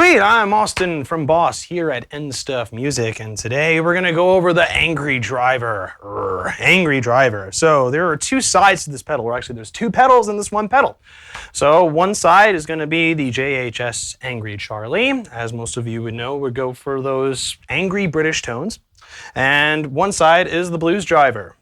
Sweet, I'm Austin from Boss here at N Stuff Music, and today we're gonna go over the Angry Driver. Angry Driver. So there are two sides to this pedal, or actually there's two pedals in this one pedal. So one side is gonna be the JHS Angry Charlie. As most of you would know, we go for those angry British tones. And one side is the Blues Driver,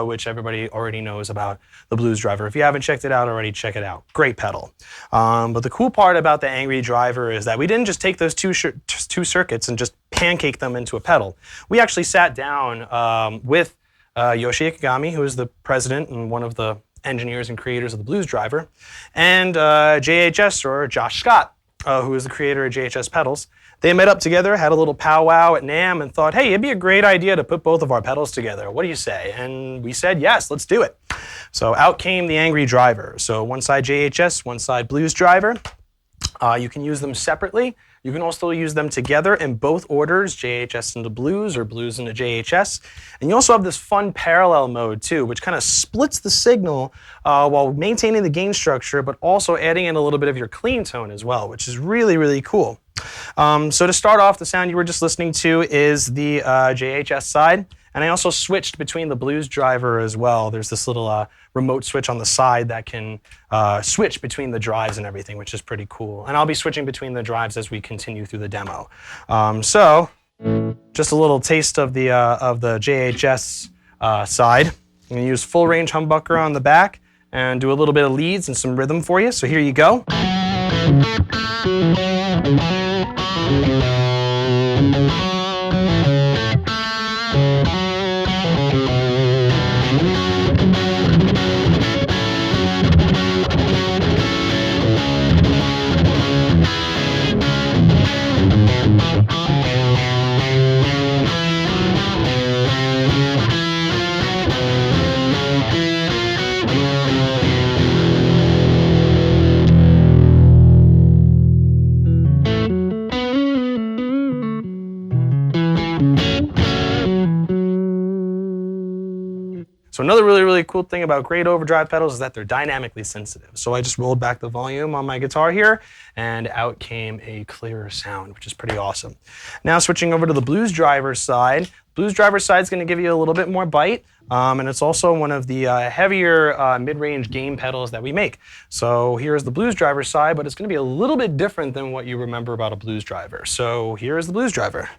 which everybody already knows about the Blues Driver. If you haven't checked it out already, check it out. Great pedal. But the cool part about the Angry Driver is that we didn't just take those two circuits and just pancake them into a pedal. We actually sat down with Yoshi Ikegami, who is the president and one of the engineers and creators of the Blues Driver, and JHS, or Josh Scott, who is the creator of JHS pedals. They met up together, had a little powwow at NAMM, and thought, hey, it'd be a great idea to put both of our pedals together. What do you say? And we said, yes, let's do it. So out came the Angry Driver. So one side JHS, one side Blues Driver. You can use them separately. You can also use them together in both orders, JHS into Blues or Blues into JHS. And you also have this fun parallel mode too, which kind of splits the signal while maintaining the gain structure, but also adding in a little bit of your clean tone as well, which is really, really cool. So to start off, the sound you were just listening to is the JHS side. And I also switched between the Blues Driver as well. There's this little remote switch on the side that can switch between the drives and everything, which is pretty cool. And I'll be switching between the drives as we continue through the demo. So just a little taste of the JHS side. I'm going to use full range humbucker on the back and do a little bit of leads and some rhythm for you. So here you go. So another really, really cool thing about great overdrive pedals is that they're dynamically sensitive. So I just rolled back the volume on my guitar here, and out came a clearer sound, which is pretty awesome. Now switching over to the Blues Driver side. Blues Driver side is going to give you a little bit more bite, and it's also one of the heavier mid-range gain pedals that we make. So here's the Blues Driver side, but it's going to be a little bit different than what you remember about a Blues Driver. So here is the Blues Driver.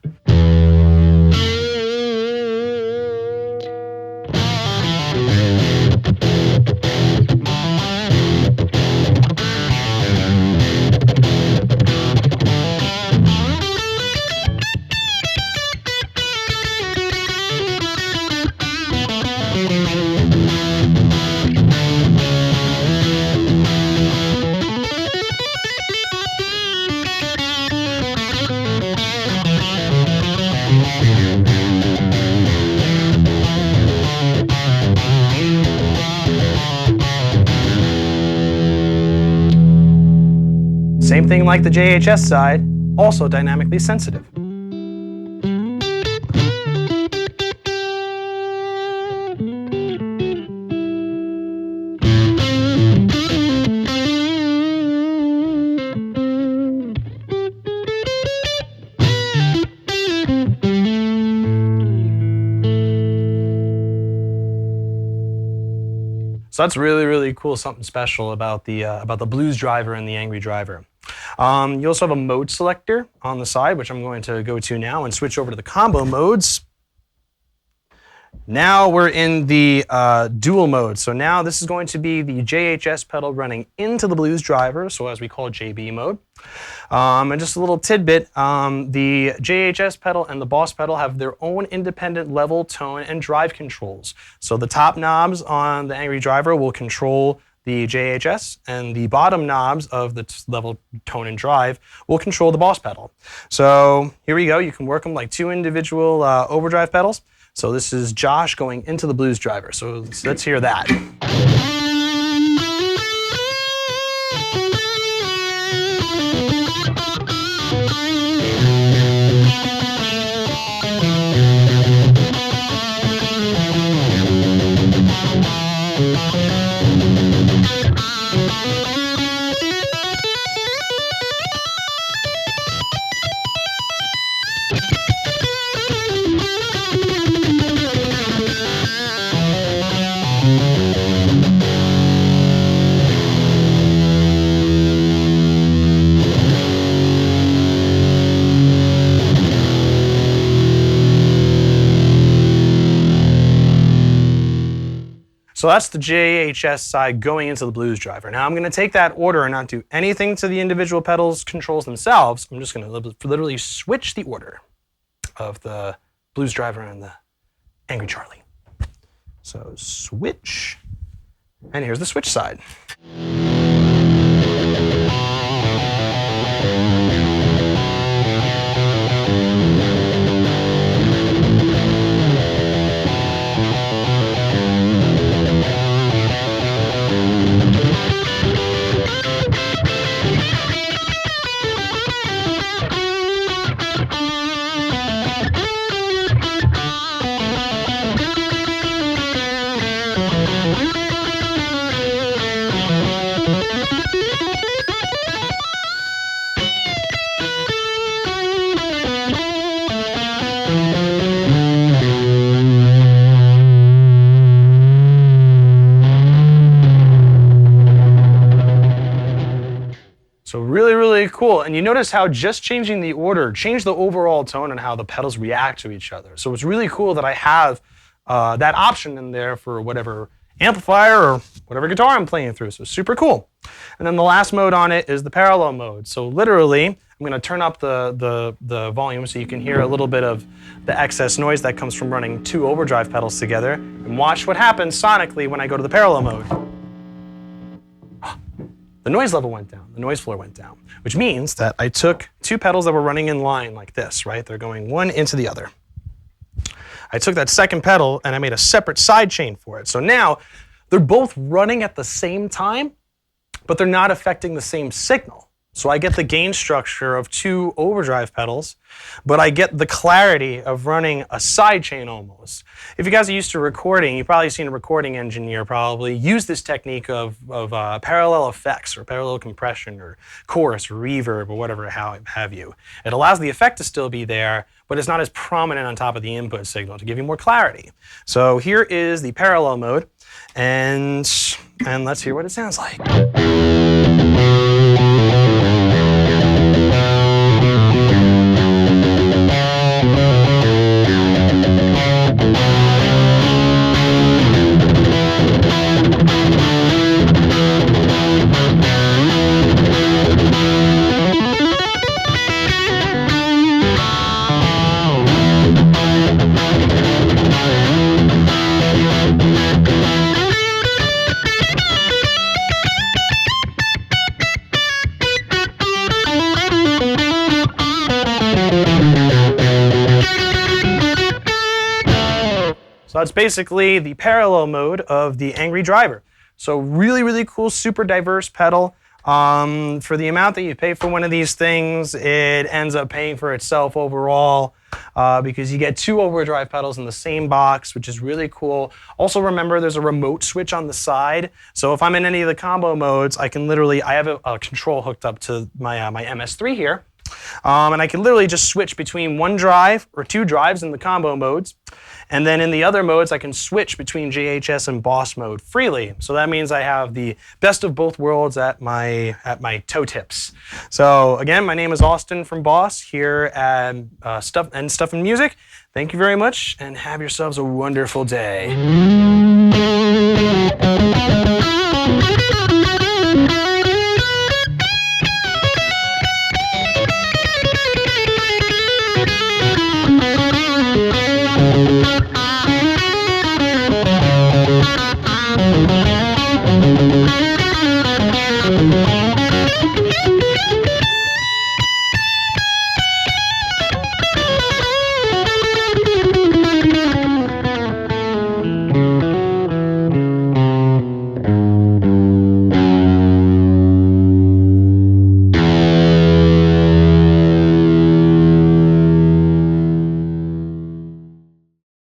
Same thing like the JHS side, also dynamically sensitive. So that's really, really cool, something special about the Blues Driver and the Angry Driver. You also have a mode selector on the side, which I'm going to go to now and switch over to the combo modes. Now we're in the dual mode. So now this is going to be the JHS pedal running into the Blues Driver, so as we call JB mode. And just a little tidbit, the JHS pedal and the Boss pedal have their own independent level, tone, and drive controls. So the top knobs on the Angry Driver will control the JHS, and the bottom knobs of the level, tone, and drive will control the Boss pedal. So here we go. You can work them like two individual overdrive pedals. So this is Josh going into the Blues Driver. So let's hear that. So that's the JHS side going into the blues driver. Now I'm going to take that order and not do anything to the individual pedals controls themselves. I'm just going to literally switch the order of the blues driver and the Angry Charlie. So switch, and here's the switch side. So really cool. And you notice how just changing the order changed the overall tone and how the pedals react to each other. So it's really cool that I have that option in there for whatever amplifier or whatever guitar I'm playing through. So super cool. And then the last mode on it is the parallel mode. So literally, I'm going to turn up the volume so you can hear a little bit of the excess noise that comes from running two overdrive pedals together. And watch what happens sonically when I go to the parallel mode. The noise level went down, the noise floor went down, which means that I took two pedals that were running in line like this, right? They're going one into the other. I took that second pedal and I made a separate side chain for it. So now they're both running at the same time, but they're not affecting the same signal. So I get the gain structure of two overdrive pedals, but I get the clarity of running a side chain almost. If you guys are used to recording, you've probably seen a recording engineer probably use this technique of parallel effects or parallel compression or chorus or reverb or whatever have you. It allows the effect to still be there, but it's not as prominent on top of the input signal to give you more clarity. So here is the parallel mode, and let's hear what it sounds like. So that's basically the parallel mode of the Angry Driver. So really cool, super diverse pedal. For the amount that you pay for one of these things, it ends up paying for itself overall because you get two overdrive pedals in the same box, which is really cool. Also remember there's a remote switch on the side. So if I'm in any of the combo modes, I can literally, I have a control hooked up to my, my MS3 here. And I can literally just switch between one drive or two drives in the combo modes. And then in the other modes, I can switch between JHS and Boss mode freely. So that means I have the best of both worlds at my toe tips. So again, my name is Austin from Boss here at Stuff and Music. Thank you very much and have yourselves a wonderful day.